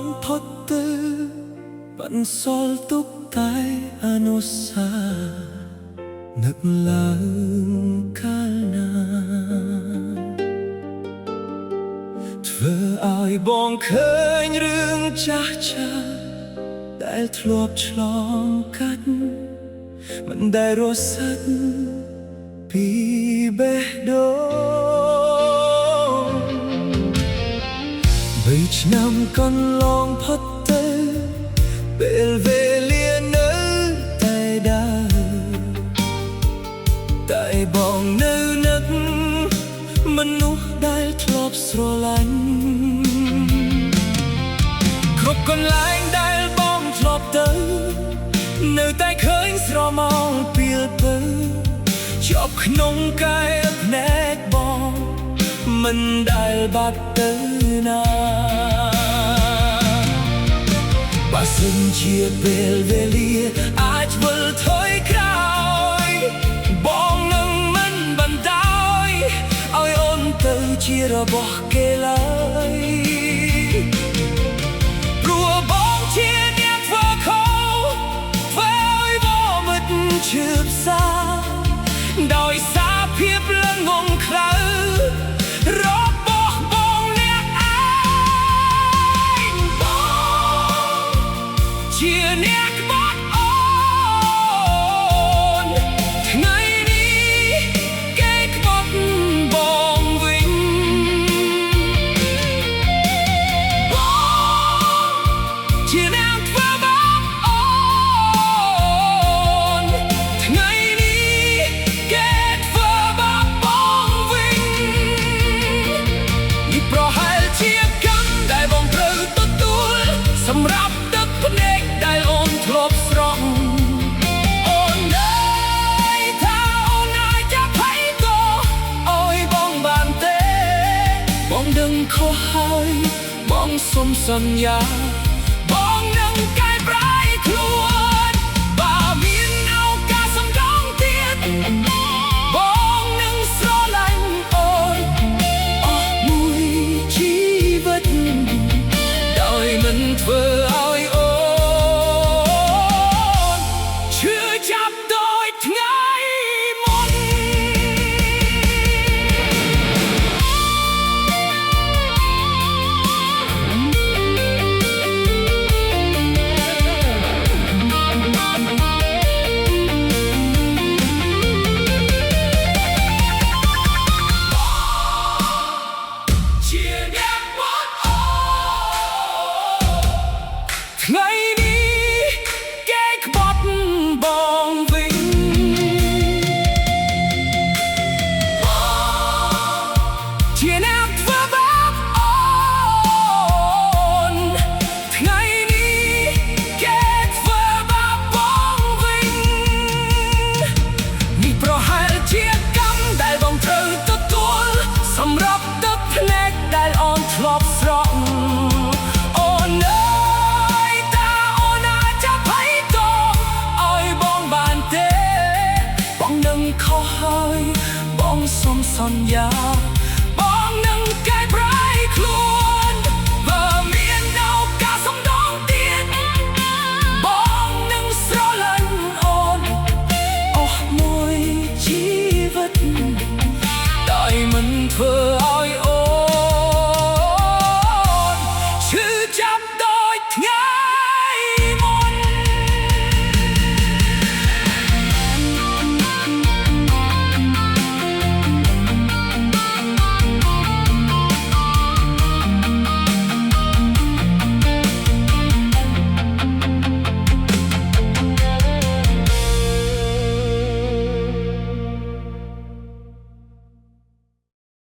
ងផុតទៅបន្សល់ទុកតែអនុស្សាវរីយ៍នឹកឡើងកាលណាធ្វើឲ្យបងឃើញរឿងចាស់ចាស់ដែលធ្លាប់ឆ្លងកាត់មិនដែលរសាត់ពីបេះដូង3 ឆ្នាំកន្លងផុតទៅពេលវេលានៅតែដើរតែបងនៅនឹកមនុស្សដែលធ្លាប់ស្រឡាញ់គ្រប់កន្លែងដែលបងធ្លាប់ទៅនៅតែឃើញស្រមោលពីលពើជាប់ក្នុងកាយភ្នែកបងមិនដែលបាត់ទៅណាបើសិនជាពេលវេលាអាចវិលថយក្រោយបងនឹងមិនបណ្ដោយឲ្យអូនទៅជារបស់គេឡើយព្រោះបងជាអ្នកធ្វើខុសធ្វើឲ្យបងមិនឈឺផ្សាដោយសារភាពល្ងងខ្លៅរបស់បងអ្នកឯងបងជាអ្នកក្បត់អូនថ្ងៃនេះគេក្បត់បងវិញបងជាអ្នកធ្វើបាបអូនថ្ងៃនេះគេធ្វើបាបបងវិញនេះប្រហែលជាកម្មដែលបងត្រូវទទួលសម្រាប់ទឹកភ្នែកដែលអូនធ្លាប់ស្រង់អូនអើយថាអូនអាចចាប់ភ័យទោសឲ្យបងបានទេបងដឹងខុសហើយបងសុំសន្យាបងនឹងកែប្រែខ្លួនបើមានឱកាសសំដងទៀតបងនឹងស្រឡាញ់អូនអស់មួយជីវិតដោយមិនធ្វើឲ្យអូនឈឺចាប់ដូចថ្ងៃមុនជាអ្នកបាត់អូថ្ងៃនេះគេក្បត់បងវិញជាអ្នកធ្វើបាបអូនថ្ងៃនេះគេធ្វើបាបបងវិញនេះប្រហែលជាកម្មដែលបងត្រូវទទួលសម្រាប់ទឹកភ្នែកដែលអូនធ្លាប់ស្រង់អូនអើយតាអូនអាចចាប់ភ័យទោសឲ្យបងបានទេបងនឹងខុសហើយបងសុំសន្យាបងនឹងកែប្រែខ្លួន